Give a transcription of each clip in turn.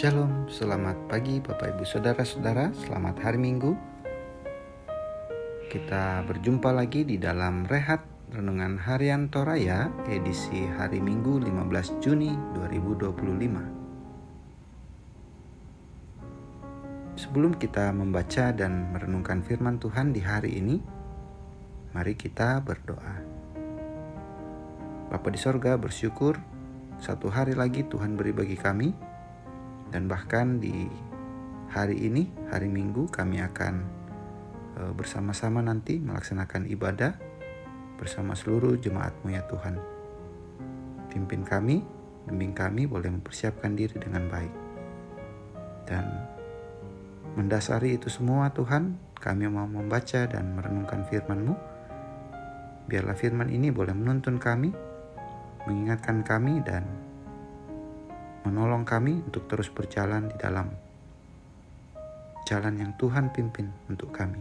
Shalom, selamat pagi Bapak Ibu Saudara-saudara, selamat hari Minggu. Kita berjumpa lagi di dalam Rehat Renungan Harian Toraya edisi hari Minggu 15 Juni 2025. Sebelum kita membaca dan merenungkan firman Tuhan di hari ini, mari kita berdoa. Bapa di sorga, bersyukur satu hari lagi Tuhan beri bagi kami. Dan bahkan di hari ini, hari Minggu, kami akan bersama-sama nanti melaksanakan ibadah bersama seluruh jemaat-Mu ya Tuhan. Pimpin kami, bimbing kami boleh mempersiapkan diri dengan baik. Dan mendasari itu semua Tuhan, kami mau membaca dan merenungkan firman-Mu. Biarlah firman ini boleh menuntun kami, mengingatkan kami dan menolong kami untuk terus berjalan di dalam jalan yang Tuhan pimpin untuk kami.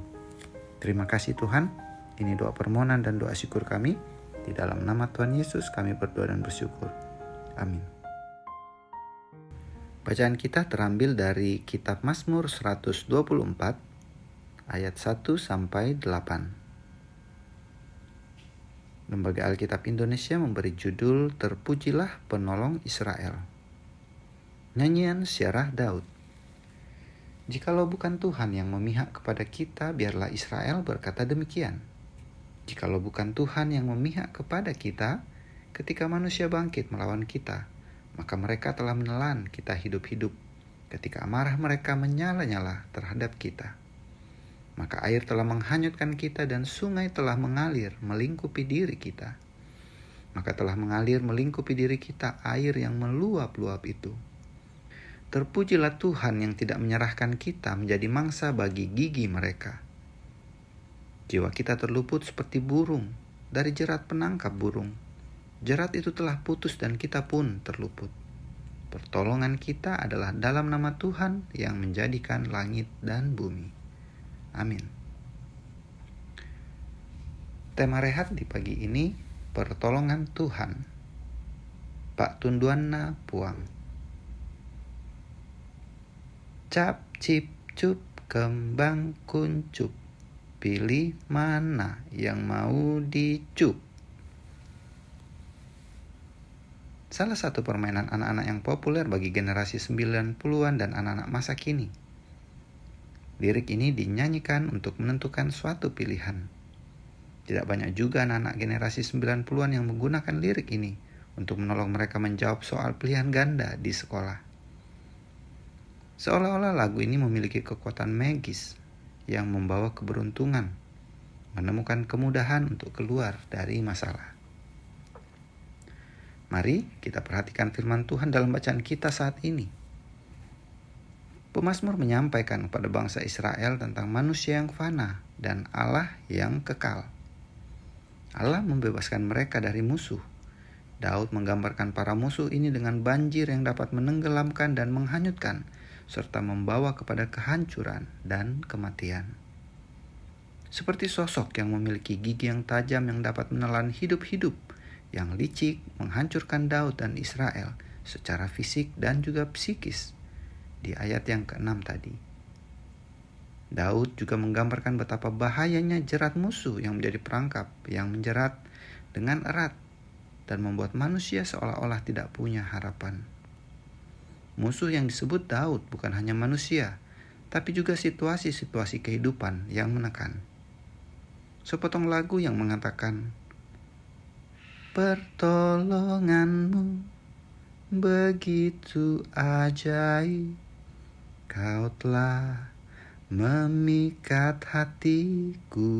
Terima kasih Tuhan. Ini doa permohonan dan doa syukur kami. Di dalam nama Tuhan Yesus kami berdoa dan bersyukur. Amin. Bacaan kita terambil dari kitab Mazmur 124 ayat 1 sampai 8. Lembaga Alkitab Indonesia memberi judul Terpujilah Penolong Israel. Nyanyian Syarah Daud. Jikalau bukan Tuhan yang memihak kepada kita, biarlah Israel berkata demikian. Jikalau bukan Tuhan yang memihak kepada kita, ketika manusia bangkit melawan kita, maka mereka telah menelan kita hidup-hidup, ketika amarah mereka menyala-nyala terhadap kita. Maka air telah menghanyutkan kita dan sungai telah mengalir melingkupi diri kita. Maka telah mengalir melingkupi diri kita air yang meluap-luap itu. Terpujilah Tuhan yang tidak menyerahkan kita menjadi mangsa bagi gigi mereka. Jiwa kita terluput seperti burung dari jerat penangkap burung. Jerat itu telah putus dan kita pun terluput. Pertolongan kita adalah dalam nama Tuhan yang menjadikan langit dan bumi. Amin. Tema rehat di pagi ini, pertolongan Tuhan. Pak Tunduanna Puang. Cap, cip, cup, kembang kuncup. Pilih mana yang mau dicup. Salah satu permainan anak-anak yang populer bagi generasi 90-an dan anak-anak masa kini. Lirik ini dinyanyikan untuk menentukan suatu pilihan. Tidak banyak juga anak-anak generasi 90-an yang menggunakan lirik ini untuk menolong mereka menjawab soal pilihan ganda di sekolah. Seolah-olah lagu ini memiliki kekuatan magis yang membawa keberuntungan, menemukan kemudahan untuk keluar dari masalah. Mari kita perhatikan firman Tuhan dalam bacaan kita saat ini. Pemazmur menyampaikan kepada bangsa Israel tentang manusia yang fana dan Allah yang kekal. Allah membebaskan mereka dari musuh. Daud menggambarkan para musuh ini dengan banjir yang dapat menenggelamkan dan menghanyutkan, serta membawa kepada kehancuran dan kematian. Seperti sosok yang memiliki gigi yang tajam yang dapat menelan hidup-hidup, yang licik menghancurkan Daud dan Israel secara fisik dan juga psikis di ayat yang ke-6 tadi. Daud juga menggambarkan betapa bahayanya jerat musuh yang menjadi perangkap yang menjerat dengan erat dan membuat manusia seolah-olah tidak punya harapan. Musuh yang disebut Daud bukan hanya manusia, tapi juga situasi-situasi kehidupan yang menekan. Sepotong lagu yang mengatakan, pertolonganmu begitu ajaib, kau telah memikat hatiku.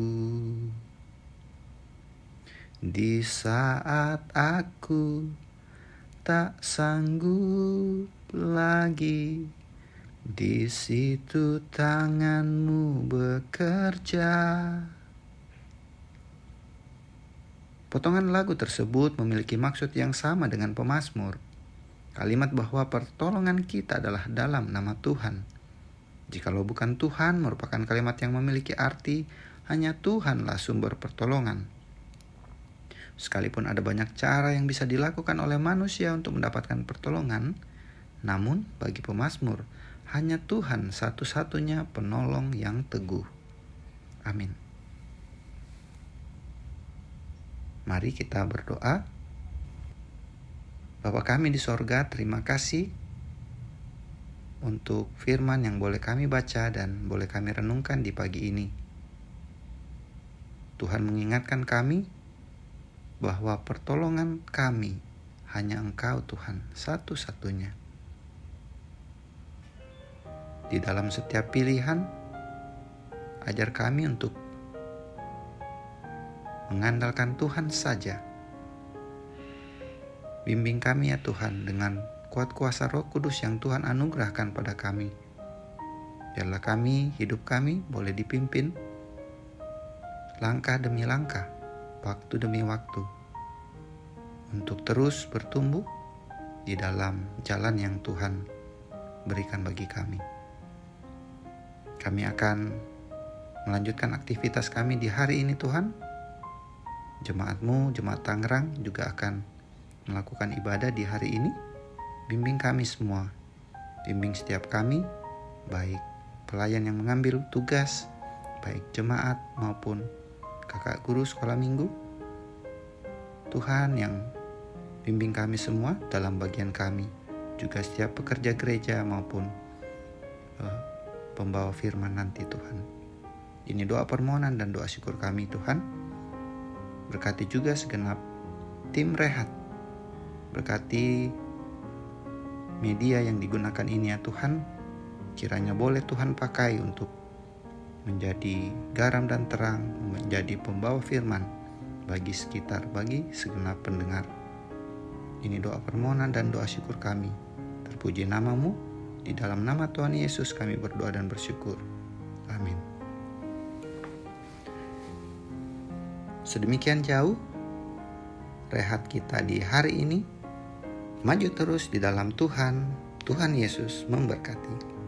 Di saat aku tak sanggup lagi, di situ tanganmu bekerja. Potongan lagu tersebut memiliki maksud yang sama dengan pemazmur. Kalimat bahwa pertolongan kita adalah dalam nama Tuhan. Jikalau bukan Tuhan merupakan kalimat yang memiliki arti hanya Tuhanlah sumber pertolongan. Sekalipun ada banyak cara yang bisa dilakukan oleh manusia untuk mendapatkan pertolongan, Namun bagi pemazmur, hanya Tuhan satu-satunya penolong yang teguh. Amin. Mari kita berdoa. Bapa kami di sorga, terima kasih untuk firman yang boleh kami baca dan boleh kami renungkan di pagi ini. Tuhan mengingatkan kami bahwa pertolongan kami hanya Engkau Tuhan, satu-satunya. Di dalam setiap pilihan, ajar kami untuk mengandalkan Tuhan saja. Bimbing kami ya Tuhan dengan kuat kuasa Roh Kudus yang Tuhan anugerahkan pada kami. Biarlah kami, hidup kami boleh dipimpin langkah demi langkah, waktu demi waktu, untuk terus bertumbuh di dalam jalan yang Tuhan berikan bagi kami. Kami akan melanjutkan aktivitas kami di hari ini Tuhan. Jemaat-Mu, Jemaat Tangerang juga akan melakukan ibadah di hari ini. Bimbing kami semua, bimbing setiap kami, baik pelayan yang mengambil tugas, baik jemaat maupun kakak guru sekolah minggu. Tuhan yang bimbing kami semua dalam bagian kami, juga setiap pekerja gereja maupun pembawa firman nanti Tuhan. Ini doa permohonan dan doa syukur kami Tuhan. Berkati juga segenap tim Rehat. Berkati media yang digunakan ini ya Tuhan. Kiranya boleh Tuhan pakai untuk menjadi garam dan terang, menjadi pembawa firman bagi sekitar, bagi segenap pendengar. Ini doa permohonan dan doa syukur kami. Terpuji nama-Mu. Di dalam nama Tuhan Yesus kami berdoa dan bersyukur. Amin. Sedemikian jauh rehat kita di hari ini. Maju terus di dalam Tuhan. Tuhan Yesus memberkati.